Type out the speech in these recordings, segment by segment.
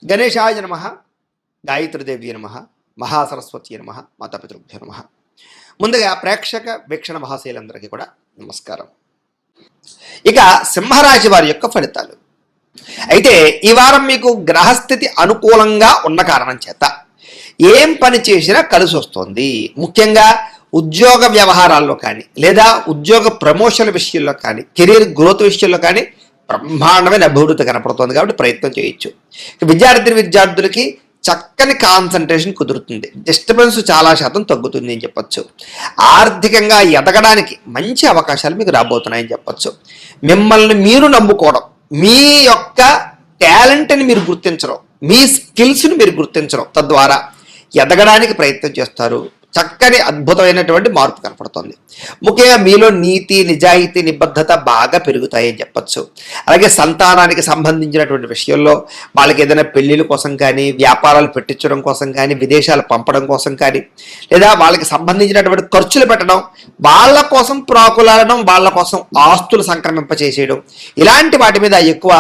గణేశాయ నమః, గాయత్రీదేవి నమః, మహాసరస్వతి నమః, మాతాపితృభ్యో నమః. ముందుగా ప్రేక్షక వీక్షణ మహాశైలందరికీ కూడా నమస్కారం. ఇక సింహరాశి వారి యొక్క ఫలితాలు. అయితే ఈ వారం మీకు గ్రహస్థితి అనుకూలంగా ఉన్న కారణం చేత ఏం పని చేసినా కలిసి వస్తుంది. ముఖ్యంగా ఉద్యోగ వ్యవహారాల్లో కానీ లేదా ఉద్యోగ ప్రమోషన్ల విషయంలో కానీ కెరీర్ గ్రోత్ విషయంలో కానీ బ్రహ్మాండమైన అభివృద్ధి కనపడుతుంది కాబట్టి ప్రయత్నం చేయొచ్చు. విద్యార్థులకి చక్కని కాన్సన్ట్రేషన్ కుదురుతుంది. డిస్టర్బెన్స్ చాలా శాతం తగ్గుతుంది అని చెప్పొచ్చు. ఆర్థికంగా ఎదగడానికి మంచి అవకాశాలు మీకు రాబోతున్నాయని చెప్పొచ్చు. మిమ్మల్ని మీరు నమ్ముకోవడం, మీ యొక్క టాలెంట్ని మీరు గుర్తించడం, మీ స్కిల్స్ని మీరు గుర్తించడం, తద్వారా ఎదగడానికి ప్రయత్నం చేస్తారు. చక్కని అద్భుతమైనటువంటి మార్పు కనపడుతుంది. ముఖ్యంగా మీలో నీతి, నిజాయితీ, నిబద్ధత బాగా పెరుగుతాయని చెప్పచ్చు. అలాగే సంతానానికి సంబంధించినటువంటి విషయంలో వాళ్ళకి ఏదైనా పెళ్లిళ్ళ కోసం కానీ, వ్యాపారాలు పెట్టించడం కోసం కానీ, విదేశాలు పంపడం కోసం కానీ, లేదా వాళ్ళకి సంబంధించినటువంటి ఖర్చులు పెట్టడం, వాళ్ళ కోసం ప్రాకులాడడం, వాళ్ళ కోసం ఆస్తులు సంక్రమింపచేసేయడం, ఇలాంటి వాటి మీద ఎక్కువ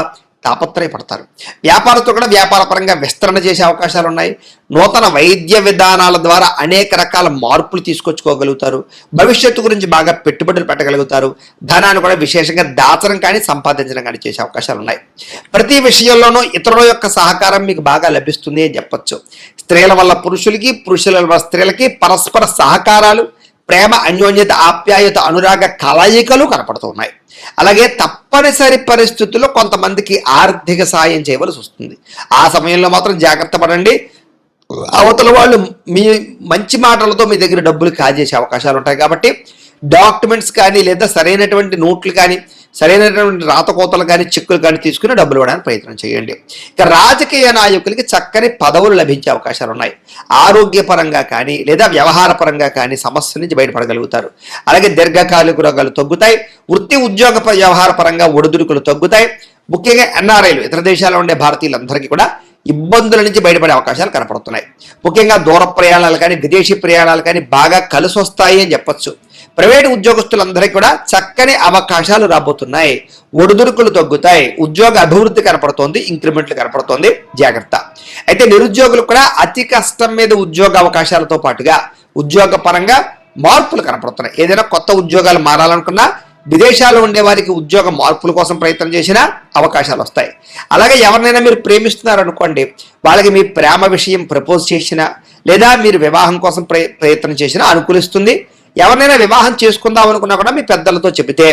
తాపత్రయపడతారు. వ్యాపారంతో కూడా వ్యాపారపరంగా విస్తరణ చేసే అవకాశాలు ఉన్నాయి. నూతన వైద్య విధానాల ద్వారా అనేక రకాల మార్పులు తీసుకొచ్చుకోగలుగుతారు. భవిష్యత్తు గురించి బాగా పెట్టుబడులు పెట్టగలుగుతారు. ధనాన్ని కూడా విశేషంగా దాచడం కానీ సంపాదించడం కానీ చేసే అవకాశాలు ఉన్నాయి. ప్రతి విషయంలోనూ ఇతరుల యొక్క సహకారం మీకు బాగా లభిస్తుంది అని చెప్పొచ్చు. స్త్రీల వల్ల పురుషులకి, పురుషుల వల్ల స్త్రీలకి పరస్పర సహకారాలు, ప్రేమ, అన్యోన్యత, ఆప్యాయత, అనురాగ కలయికలు కనపడుతున్నాయి. అలాగే తప్పనిసరి పరిస్థితుల్లో కొంతమందికి ఆర్థిక సాయం చేయవలసి వస్తుంది. ఆ సమయంలో మాత్రం జాగ్రత్త పడండి. అవతల వాళ్ళు మీ మంచి మాటలతో మీ దగ్గర డబ్బులు కాజేసే అవకాశాలు ఉంటాయి. కాబట్టి డాక్యుమెంట్స్ కానీ లేదా సరైనటువంటి నోట్లు కానీ, సరైనటువంటి రాతకోతలు కానీ, చెక్కులు కానీ తీసుకుని డబ్బులు ఇవ్వడానికి ప్రయత్నం చేయండి. ఇక రాజకీయ నాయకులకి చక్కని పదవులు లభించే అవకాశాలు ఉన్నాయి. ఆరోగ్యపరంగా కానీ లేదా వ్యవహార పరంగా కానీ సమస్య నుంచి బయటపడగలుగుతారు. అలాగే దీర్ఘకాలిక రోగాలు తగ్గుతాయి. వృత్తి ఉద్యోగ వ్యవహార పరంగా ఒడిదుడుకులు తగ్గుతాయి. ముఖ్యంగా ఎన్ఆర్ఐలు, ఇతర దేశాల్లో ఉండే భారతీయులందరికీ కూడా ఇబ్బందుల నుంచి బయటపడే అవకాశాలు కనపడుతున్నాయి. ముఖ్యంగా దూర ప్రయాణాలు కానీ, విదేశీ ప్రయాణాలు కానీ బాగా కలిసి వస్తాయి అని చెప్పొచ్చు. ప్రైవేటు ఉద్యోగస్తులందరికీ కూడా చక్కని అవకాశాలు రాబోతున్నాయి. ఒడిదుడుకులు తగ్గుతాయి. ఉద్యోగ అభివృద్ధి కనపడుతోంది. ఇంక్రిమెంట్లు కనపడుతోంది. జాగ్రత్త. అయితే నిరుద్యోగులు కూడా అతి కష్టం మీద ఉద్యోగ అవకాశాలతో పాటుగా ఉద్యోగ పరంగా మార్పులు కనపడుతున్నాయి. ఏదైనా కొత్త ఉద్యోగాలు మారాలనుకున్నా, విదేశాల్లో ఉండే వారికి ఉద్యోగ మార్పుల కోసం ప్రయత్నం చేసినా అవకాశాలు వస్తాయి. అలాగే ఎవరినైనా మీరు ప్రేమిస్తున్నారనుకోండి, వాళ్ళకి మీ ప్రేమ విషయం ప్రపోజ్ చేసినా లేదా మీరు వివాహం కోసం ప్రయత్నం చేసినా అనుకూలిస్తుంది. ఎవరినైనా వివాహం చేసుకుందాం అనుకున్నా కూడా మీ పెద్దలతో చెబితే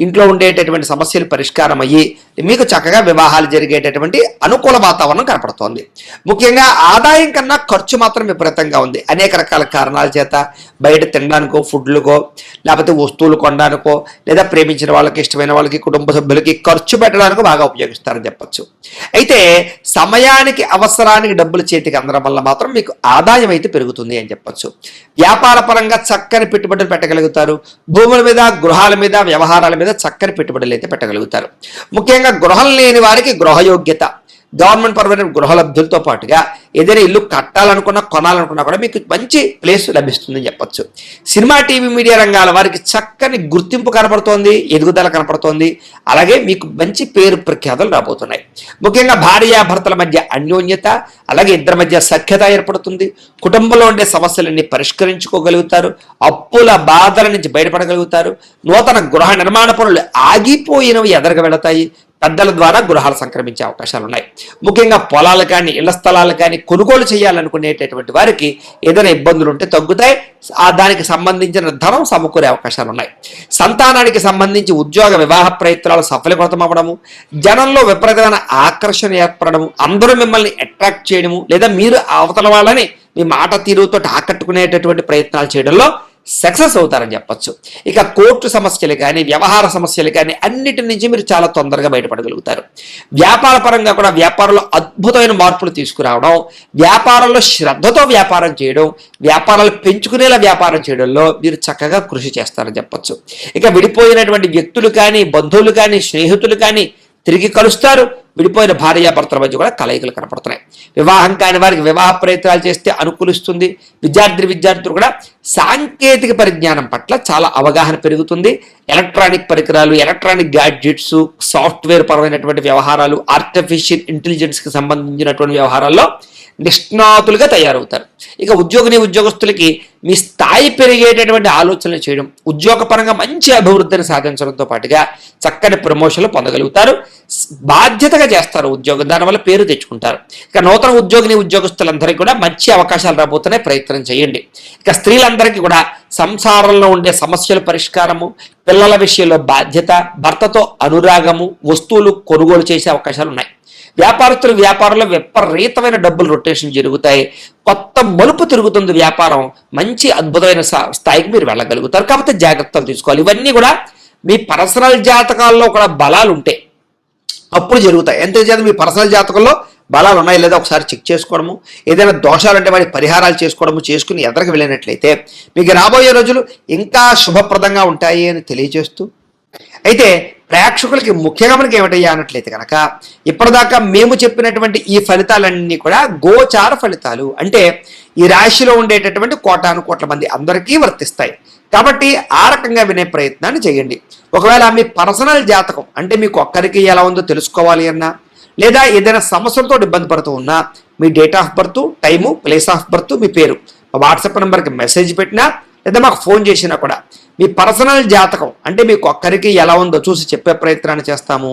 ఇంట్లో ఉండేటటువంటి సమస్యలు పరిష్కారం అయ్యి మీకు చక్కగా వివాహాలు జరిగేటటువంటి అనుకూల వాతావరణం కనపడుతోంది. ముఖ్యంగా ఆదాయం కన్నా ఖర్చు మాత్రం విపరీతంగా ఉంది. అనేక రకాల కారణాల చేత బయట తినడానికో, ఫుడ్లకో, లేకపోతే వస్తువులు కొనడానికో, లేదా ప్రేమించిన వాళ్ళకి, ఇష్టమైన వాళ్ళకి, కుటుంబ సభ్యులకి ఖర్చు పెట్టడానికో బాగా ఉపయోగిస్తారని చెప్పచ్చు. అయితే సమయానికి, అవసరానికి డబ్బులు చేతికి అందడం వల్ల మాత్రం మీకు ఆదాయం అయితే పెరుగుతుంది అని చెప్పచ్చు. వ్యాపార పరంగా చక్కని పెట్టుబడులు పెట్టగలుగుతారు. భూముల మీద, గృహాల మీద, వ్యవహారాల మీద చక్కని పెట్టుబడులు అయితే పెట్టగలుగుతారు. ముఖ్యంగా గృహం లేని వారికి గృహయోగ్యత, గవర్నమెంట్ పరమైన గృహలబ్ధులతో పాటుగా ఏదైనా ఇల్లు కట్టాలనుకున్నా, కొనాలనుకున్నా కూడా మీకు మంచి ప్లేస్ లభిస్తుందని చెప్పొచ్చు. సినిమా, టీవీ, మీడియా రంగాల వారికి చక్కని గుర్తింపు కనపడుతోంది, ఎదుగుదల కనపడుతోంది. అలాగే మీకు మంచి పేరు ప్రఖ్యాతలు రాబోతున్నాయి. ముఖ్యంగా భార్యాభర్తల మధ్య అన్యోన్యత, అలాగే ఇద్దరి మధ్య సఖ్యత ఏర్పడుతుంది. కుటుంబంలో ఉండే సమస్యలన్నీ పరిష్కరించుకోగలుగుతారు. అప్పుల బాధల నుంచి బయటపడగలుగుతారు. నూతన గృహ నిర్మాణ పనులు ఆగిపోయినవి ఎదరగా వెళతాయి. పెద్దల ద్వారా గృహాలు సంక్రమించే అవకాశాలు ఉన్నాయి. ముఖ్యంగా పొలాలు కానీ, ఇళ్ల స్థలాలు కానీ కొనుగోలు చేయాలనుకునేటటువంటి వారికి ఏదైనా ఇబ్బందులు ఉంటే తగ్గుతాయి. దానికి సంబంధించిన ధనం సమకూరే అవకాశాలు ఉన్నాయి. సంతానానికి సంబంధించి ఉద్యోగ, వివాహ ప్రయత్నాలు సఫలీకృతం అవ్వడము, జనంలో విపరీతమైన ఆకర్షణ ఏర్పడము, అందరూ మిమ్మల్ని అట్రాక్ట్ చేయడము, లేదా మీరు అవతల వాళ్ళని మీ మాట తీరుతో ఆకట్టుకునేటటువంటి ప్రయత్నాలు చేయడంలో సక్సెస్ అవుతారని చెప్పచ్చు. ఇక కోర్టు సమస్యలు కానీ, వ్యవహార సమస్యలు కానీ అన్నిటి నుంచి మీరు చాలా తొందరగా బయటపడగలుగుతారు. వ్యాపార పరంగా కూడా వ్యాపారంలో అద్భుతమైన మార్పులు తీసుకురావడం, వ్యాపారంలో శ్రద్ధతో వ్యాపారం చేయడం, వ్యాపారాలు పెంచుకునేలా వ్యాపారం చేయడంలో మీరు చక్కగా కృషి చేస్తారని చెప్పచ్చు. ఇక విడిపోయినటువంటి వ్యక్తులు కానీ, బంధువులు కానీ, స్నేహితులు కానీ తిరిగి కలుస్తారు. విడిపోయిన భార్యాభర్తల మధ్య కూడా కలయికలు కనపడుతున్నాయి. వివాహం కాని వారికి వివాహ ప్రయత్నాలు చేస్తే అనుకూలిస్తుంది. విద్యార్థులు కూడా సాంకేతిక పరిజ్ఞానం పట్ల చాలా అవగాహన పెరుగుతుంది. ఎలక్ట్రానిక్ పరికరాలు, ఎలక్ట్రానిక్ గ్యాడ్జెట్స్, సాఫ్ట్వేర్ పరమైనటువంటి వ్యవహారాలు, ఆర్టిఫిషియల్ ఇంటెలిజెన్స్కి సంబంధించినటువంటి వ్యవహారాల్లో నిష్ణాతులుగా తయారవుతారు. ఇక ఉద్యోగస్తులకి మీ స్థాయి పెరిగేటటువంటి ఆలోచనలు చేయడం, ఉద్యోగపరంగా మంచి అభివృద్ధిని సాధించడంతో పాటుగా చక్కని ప్రమోషన్లు పొందగలుగుతారు. బాధ్యతగా చేస్తారు ఉద్యోగం, దానివల్ల పేరు తెచ్చుకుంటారు. ఇక నూతన ఉద్యోగస్తులందరికీ కూడా మంచి అవకాశాలు రాబోతున్నాయి, ప్రయత్నం చేయండి. ఇక స్త్రీలందరికీ కూడా సంసారంలో ఉండే సమస్యల పరిష్కారము, పిల్లల విషయంలో బాధ్యత, భర్తతో అనురాగము, వస్తువులు కొనుగోలు చేసే అవకాశాలు ఉన్నాయి. వ్యాపారంలో విపరీతమైన డబ్బులు రొటేషన్ జరుగుతాయి. కొత్త మలుపు తిరుగుతుంది వ్యాపారం. మంచి అద్భుతమైన స్థాయికి మీరు వెళ్ళగలుగుతారు. కాకపోతే జాగ్రత్తలు తీసుకోవాలి. ఇవన్నీ కూడా మీ పర్సనల్ జాతకాల్లో కూడా బలాలు ఉంటాయి, అప్పుడు జరుగుతాయి. ఎంతచేత మీ పర్సనల్ జాతకంలో బలాలు ఉన్నాయి లేదా ఒకసారి చెక్ చేసుకోవడము, ఏదైనా దోషాలు అంటే వాటి పరిహారాలు చేసుకుని ఎదరికి వెళ్ళినట్లయితే మీకు రాబోయే రోజులు ఇంకా శుభప్రదంగా ఉంటాయి అని తెలియజేస్తూ, అయితే ప్రేక్షకులకి ముఖ్యంగా మనకి ఏమిటయ్యా అన్నట్లయితే కనుక ఇప్పటిదాకా మేము చెప్పినటువంటి ఈ ఫలితాలన్నీ కూడా గోచార ఫలితాలు, అంటే ఈ రాశిలో ఉండేటటువంటి కోటాను మంది అందరికీ వర్తిస్తాయి. కాబట్టి ఆ రకంగా వినే ప్రయత్నాన్ని చేయండి. ఒకవేళ మీ పర్సనల్ జాతకం అంటే మీకు ఒక్కరికి ఎలా ఉందో తెలుసుకోవాలి అన్నా, లేదా ఏదైనా సమస్యలతో ఇబ్బంది పడుతూ ఉన్నా, మీ date of birth, time, place of birth, మీ పేరు మా వాట్సాప్ నెంబర్కి మెసేజ్ పెట్టినా లేదా మాకు ఫోన్ చేసినా కూడా మీ పర్సనల్ జాతకం అంటే మీకు ఒక్కరికి ఎలా ఉందో చూసి చెప్పే ప్రయత్నాన్ని చేస్తాము.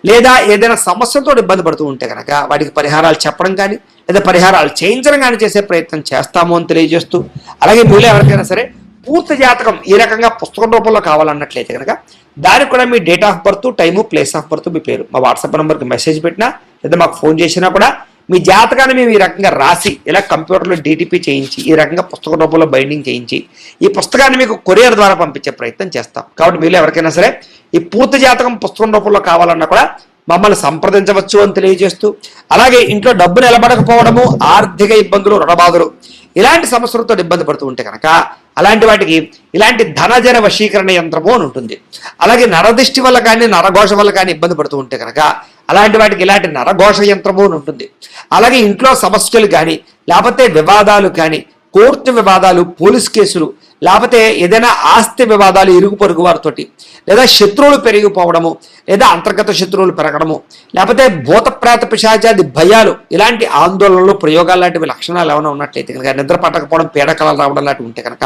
లేదా ఏదైనా సమస్యలతో ఇబ్బంది పడుతూ ఉంటే కనుక వాటికి పరిహారాలు చెప్పడం కానీ లేదా పరిహారాలు చేయించడం కానీ చేసే ప్రయత్నం చేస్తాము అని తెలియజేస్తూ, అలాగే మీలో ఎవరికైనా సరే పూర్తి జాతకం ఈ రకంగా పుస్తకం రూపంలో కావాలన్నట్లయితే కనుక దానికి కూడా మీ date of birth, time, place of birth, మీ పేరు మా వాట్సాప్ నెంబర్కి మెసేజ్ పెట్టినా లేదా మాకు ఫోన్ చేసినా కూడా మీ జాతకాన్ని మేము ఈ రకంగా రాసి ఇలా కంప్యూటర్లో DTP చేయించి ఈ రకంగా పుస్తక రూపంలో బైండింగ్ చేయించి ఈ పుస్తకాన్ని మీకు కొరియర్ ద్వారా పంపించే ప్రయత్నం చేస్తాం. కాబట్టి మీలో ఎవరికైనా సరే ఈ పూర్తి జాతకం పుస్తకం రూపంలో కావాలన్నా కూడా మమ్మల్ని సంప్రదించవచ్చు అని తెలియజేస్తూ, అలాగే ఇంట్లో డబ్బు నిలబడకపోవడము, ఆర్థిక ఇబ్బందులు, రుణబాధలు ఇలాంటి సమస్యలతో ఇబ్బంది పడుతూ ఉంటే కనుక అలాంటి వాటికి ఇలాంటి ధనజన వశీకరణ యంత్రము అని ఉంటుంది. అలాగే నరదిష్టి వల్ల కానీ నరఘోష వల్ల కానీ ఇబ్బంది పడుతూ ఉంటే కనుక అలాంటి వాటికి ఇలాంటి నరఘోష యంత్రము అని ఉంటుంది. అలాగే ఇంట్లో సమస్యలు కానీ లేకపోతే వివాదాలు కానీ, కోర్టు వివాదాలు, పోలీస్ కేసులు, లేకపోతే ఏదైనా ఆస్తి వివాదాలు ఇరుగు పొరుగు వారితోటి, లేదా శత్రువులు పెరిగిపోవడము, లేదా అంతర్గత శత్రువులు పెరగడము, లేకపోతే భూత ప్రేత పిశాచాది భయాలు, ఇలాంటి ఆందోళనలు, ప్రయోగాలు లాంటివి లక్షణాలు ఏమైనా ఉన్నట్లయితే కనుక, నిద్ర పట్టకపోవడం, పీడకలలు రావడం లాంటివి ఉంటే కనుక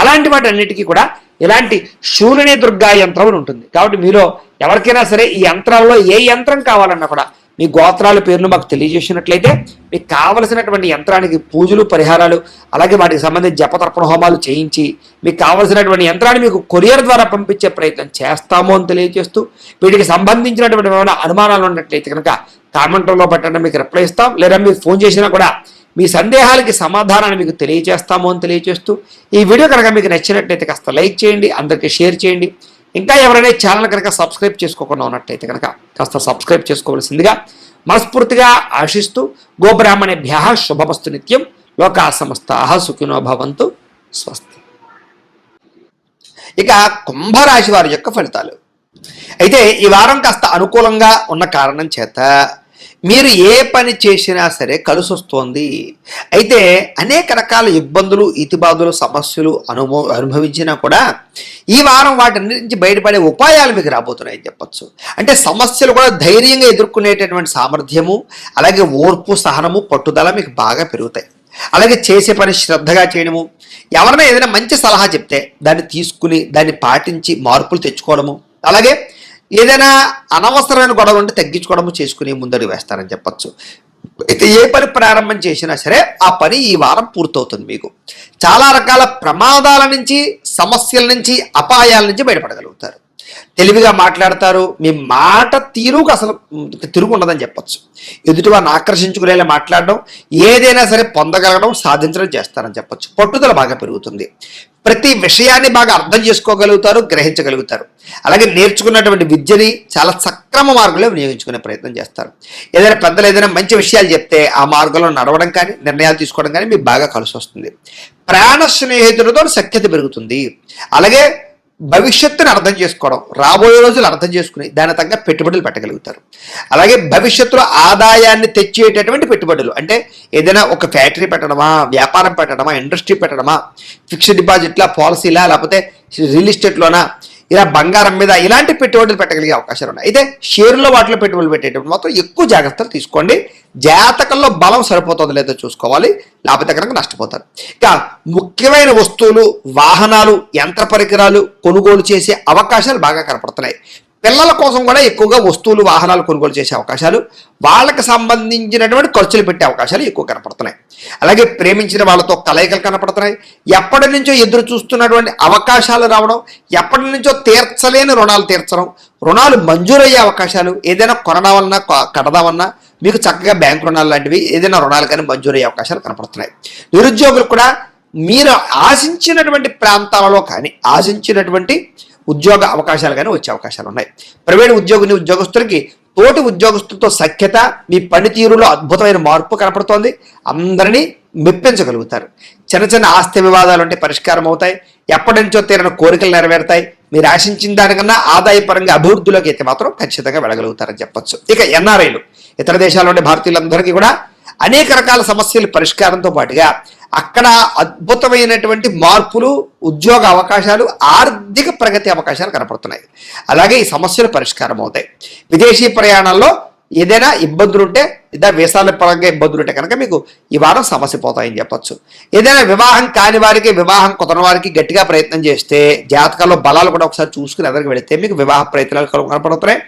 అలాంటి వాటి అన్నిటికీ కూడా ఇలాంటి శూలిని దుర్గా యంత్రం అని ఉంటుంది. కాబట్టి మీలో ఎవరికైనా సరే ఈ యంత్రాల్లో ఏ యంత్రం కావాలన్నా కూడా మీ గోత్రాల పేర్లు మాకు తెలియజేసినట్లయితే మీకు కావలసినటువంటి యంత్రానికి పూజలు, పరిహారాలు, అలాగే వాటికి సంబంధించి జపతర్పణ హోమాలు చేయించి మీకు కావలసినటువంటి యంత్రాన్ని మీకు కొరియర్ ద్వారా పంపించే ప్రయత్నం చేస్తాము అని తెలియజేస్తూ, వీటికి సంబంధించినటువంటి ఏమైనా అనుమానాలు ఉన్నట్లయితే కనుక కామెంట్లో పెట్టండి, మీకు రిప్లై ఇస్తాం. లేదా మీరు ఫోన్ చేసినా కూడా మీ సందేహాలకి సమాధానాన్ని మీకు తెలియజేస్తాము అని తెలియజేస్తూ, ఈ వీడియో కనుక మీకు నచ్చినట్లయితే కాస్త లైక్ చేయండి, అందరికీ షేర్ చేయండి. ఇంకా ఎవరైనా ఛానల్ కనుక సబ్స్క్రైబ్ చేసుకోకుండా ఉన్నట్లయితే కనుక కాస్త సబ్స్క్రైబ్ చేసుకోవాల్సిందిగా మనస్ఫూర్తిగా ఆశిస్తూ, గోబ్రాహ్మణేభ్యః శుభమస్తు నిత్యం, లోకా సమస్తాః సుఖినో భవంతు, స్వస్తి. ఇక కుంభరాశి వారి యొక్క ఫలితాలు. అయితే ఈ వారం కాస్త అనుకూలంగా ఉన్న కారణం చేత మీరు ఏ పని చేసినా సరే కలిసి వస్తోంది. అయితే అనేక రకాల ఇబ్బందులు, ఇతిబాధలు, సమస్యలు అనుభవించినా కూడా ఈ వారం వాటి నుంచి బయటపడే ఉపాయాలు మీకు రాబోతున్నాయని చెప్పచ్చు. అంటే సమస్యలు కూడా ధైర్యంగా ఎదుర్కొనేటటువంటి సామర్థ్యము, అలాగే ఓర్పు, సహనము, పట్టుదల మీకు బాగా పెరుగుతాయి. అలాగే చేసే పని శ్రద్ధగా చేయడము, ఎవరైనా ఏదైనా మంచి సలహా చెప్తే దాన్ని తీసుకుని దాన్ని పాటించి మార్పులు తెచ్చుకోవడము, అలాగే ఏదైనా అనవసరమైన గొడవ ఉంటే తగ్గించుకోవడము చేసుకుని ముందడుగు వేస్తారని చెప్పచ్చు. అయితే ఏ పని ప్రారంభం చేసినా సరే ఆ పని ఈ వారం పూర్తవుతుంది. మీకు చాలా రకాల ప్రమాదాల నుంచి, సమస్యల నుంచి, అపాయాల నుంచి బయటపడగలుగుతారు. తెలివిగా మాట్లాడతారు. మీ మాట తీరుకు అసలు తిరుగు ఉండదని చెప్పచ్చు. ఎదుటివారిని ఆకర్షించుకునేలా మాట్లాడడం, ఏదైనా సరే పొందగలగడం, సాధించడం చేస్తారని చెప్పచ్చు. పట్టుదల బాగా పెరుగుతుంది. ప్రతి విషయాన్ని బాగా అర్థం చేసుకోగలుగుతారు, గ్రహించగలుగుతారు. అలాగే నేర్చుకున్నటువంటి విద్యని చాలా సక్రమ మార్గంలో వినియోగించుకునే ప్రయత్నం చేస్తారు. ఏదైనా పెద్దలు ఏదైనా మంచి విషయాలు చెప్తే ఆ మార్గంలో నడవడం కానీ, నిర్ణయాలు తీసుకోవడం కానీ మీకు బాగా కలిసి వస్తుంది. ప్రాణ స్నేహితులతో సఖ్యత పెరుగుతుంది. అలాగే భవిష్యత్తుని అర్థం చేసుకోవడం, రాబోయే రోజులు అర్థం చేసుకుని దాని తగ్గ పెట్టుబడులు పెట్టగలుగుతారు. అలాగే భవిష్యత్తులో ఆదాయాన్ని తెచ్చేటటువంటి పెట్టుబడులు అంటే ఏదైనా ఒక ఫ్యాక్టరీ పెట్టడమా, వ్యాపారం పెట్టడమా, ఇండస్ట్రీ పెట్టడమా, ఫిక్స్డ్ డిపాజిట్లా, పాలసీలా, లేకపోతే రియల్ ఎస్టేట్లోనా, ఇలా బంగారం మీద ఇలాంటి పెట్టుబడులు పెట్టగలిగే అవకాశాలు ఉన్నాయి. అయితే షేర్లో వాటిలో పెట్టుబడులు పెట్టేటప్పుడు మాత్రం ఎక్కువ జాగ్రత్తలు తీసుకోండి. జాతకంలో బలం సరిపోతుందో లేదో చూసుకోవాలి, లేకపోతే కనుక నష్టపోతారు. ఇక ముఖ్యమైన వస్తువులు, వాహనాలు, యంత్ర పరికరాలు కొనుగోలు చేసే అవకాశాలు బాగా కనపడుతున్నాయి. పిల్లల కోసం కూడా ఎక్కువగా వస్తువులు, వాహనాలు కొనుగోలు చేసే అవకాశాలు, వాళ్ళకి సంబంధించినటువంటి ఖర్చులు పెట్టే అవకాశాలు ఎక్కువ కనపడుతున్నాయి. అలాగే ప్రేమించిన వాళ్ళతో కలయికలు కనపడుతున్నాయి. ఎప్పటి నుంచో ఎదురు చూస్తున్నటువంటి అవకాశాలు రావడం, ఎప్పటి నుంచో తీర్చలేని రుణాలు తీర్చడం, రుణాలు మంజూరయ్యే అవకాశాలు, ఏదైనా కొనడామన్నా కడదామన్నా మీకు చక్కగా బ్యాంకు రుణాలు లాంటివి ఏదైనా రుణాలు కానీ మంజూరయ్యే అవకాశాలు కనపడుతున్నాయి. నిరుద్యోగులు కూడా మీరు ఆశించినటువంటి ప్రాంతాలలో కానీ, ఆశించినటువంటి ఉద్యోగ అవకాశాలు కానీ వచ్చే అవకాశాలు ఉన్నాయి. ప్రైవేట్ ఉద్యోగస్తులకి తోటి ఉద్యోగస్తులతో సఖ్యత, మీ పనితీరులో అద్భుతమైన మార్పు కనపడుతోంది. అందరినీ మెప్పించగలుగుతారు. చిన్న చిన్న ఆస్తి వివాదాలు అంటే పరిష్కారం అవుతాయి. ఎప్పటి నుంచో తీరిన కోరికలు నెరవేరుతాయి. మీరు ఆశించిన దానికన్నా ఆదాయపరంగా అభివృద్ధిలోకి అయితే మాత్రం ఖచ్చితంగా వెళ్ళగలుగుతారని చెప్పొచ్చు. ఇక ఎన్ఆర్ఐలు, ఇతర దేశాల నుండి భారతీయులందరికీ కూడా అనేక రకాల సమస్యల పరిష్కారంతో పాటుగా అక్కడ అద్భుతమైనటువంటి మార్పులు, ఉద్యోగ అవకాశాలు, ఆర్థిక ప్రగతి అవకాశాలు కనపడుతున్నాయి. అలాగే ఈ సమస్యలు పరిష్కారం అవుతాయి. విదేశీ ప్రయాణాల్లో ఏదైనా ఇబ్బందులు ఉంటే, లేదా వీసాల పరంగా ఇబ్బందులు ఉంటే కనుక మీకు ఈ వారం సమస్య పోతాయని చెప్పొచ్చు. ఏదైనా వివాహం కాని వారికి, వివాహం కుదరని వారికి గట్టిగా ప్రయత్నం చేస్తే, జాతకాల్లో బలాలు కూడా ఒకసారి చూసుకుని ఎదరికి వెళితే మీకు వివాహ ప్రయత్నాలు కనపడుతున్నాయి.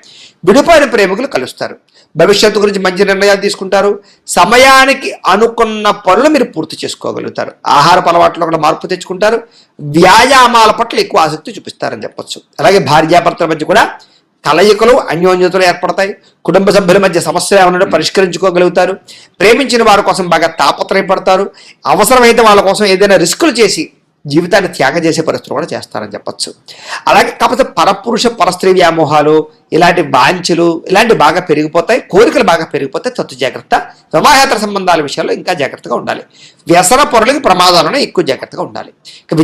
విడిపోయిన ప్రేమికులు కలుస్తారు. భవిష్యత్తు గురించి మంచి నిర్ణయాలు తీసుకుంటారు. సమయానికి అనుకున్న పనులు మీరు పూర్తి చేసుకోగలుగుతారు. ఆహారపు అలవాట్లో కూడా మార్పు తెచ్చుకుంటారు. వ్యాయామాల పట్ల ఎక్కువ ఆసక్తి చూపిస్తారని చెప్పొచ్చు. అలాగే భార్యాభర్తల మధ్య కూడా కలయికలు, అన్యోన్యతలు ఏర్పడతాయి. కుటుంబ సభ్యుల మధ్య సమస్యలు ఏమన్నా పరిష్కరించుకోగలుగుతారు. ప్రేమించిన వారి కోసం బాగా తాపత్రయపడతారు. అవసరమైతే వాళ్ళ కోసం ఏదైనా రిస్కులు చేసి జీవితాన్ని త్యాగం చేసే పరిస్థితులు కూడా చేస్తారని చెప్పొచ్చు. అలాగే కాకపోతే పరపురుష పరస్త్రీ వ్యామోహాలు, ఇలాంటి వాంఛలు ఇలాంటివి బాగా పెరిగిపోతాయి. కోరికలు బాగా పెరిగిపోతాయి. తత్తు జాగ్రత్త. వివాహేతర సంబంధాల విషయాల్లో ఇంకా జాగ్రత్తగా ఉండాలి. వ్యసన పొరలకి ప్రమాదాలను ఎక్కువ జాగ్రత్తగా ఉండాలి. ఇక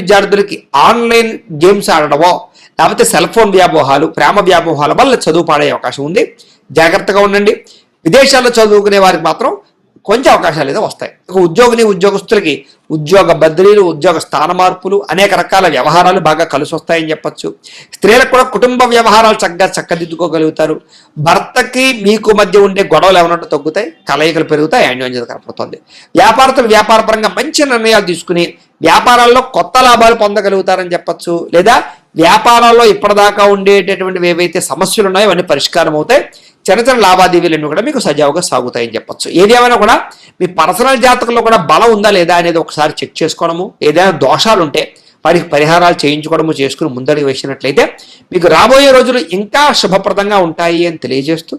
విద్యార్థులకి ఆన్లైన్ గేమ్స్ ఆడడమో, లేకపోతే సెల్ ఫోన్ వ్యామోహాలు, ప్రేమ వ్యామోహాల వల్ల చదువు పాడే అవకాశం ఉంది. జాగ్రత్తగా ఉండండి. విదేశాల్లో చదువుకునే వారికి మాత్రం కొంచెం అవకాశాలు ఏదో వస్తాయి. ఉద్యోగస్తులకి ఉద్యోగ బదిలీలు, ఉద్యోగ స్థాన మార్పులు, అనేక రకాల వ్యవహారాలు బాగా కలిసి వస్తాయని చెప్పొచ్చు. స్త్రీలకు కూడా కుటుంబ వ్యవహారాలు చక్కదిద్దుకోగలుగుతారు. భర్తకి మీకు మధ్య ఉండే గొడవలు ఏమన్నట్టు తగ్గుతాయి. కలయికలు పెరుగుతాయి. అన్యోన్యత కనపడుతుంది. వ్యాపారస్తులు వ్యాపారపరంగా మంచి నిర్ణయాలు తీసుకుని వ్యాపారాల్లో కొత్త లాభాలు పొందగలుగుతారని చెప్పొచ్చు. లేదా వ్యాపారాల్లో ఇప్పటిదాకా ఉండేటటువంటి ఏవైతే సమస్యలు ఉన్నాయో అవన్నీ పరిష్కారం అవుతాయి. చిన్న లావాదేవీలన్నీ కూడా మీకు సజావుగా సాగుతాయని చెప్పొచ్చు. ఏదేమైనా కూడా మీ పర్సనల్ జాతకంలో కూడా బలం ఉందా లేదా అనేది ఒకసారి చెక్ చేసుకోవడము, ఏదైనా దోషాలు ఉంటే వారికి పరిహారాలు చేయించుకోవడము చేసుకుని ముందడుగు వేసినట్లయితే మీకు రాబోయే రోజులు ఇంకా శుభప్రదంగా ఉంటాయి అని తెలియజేస్తూ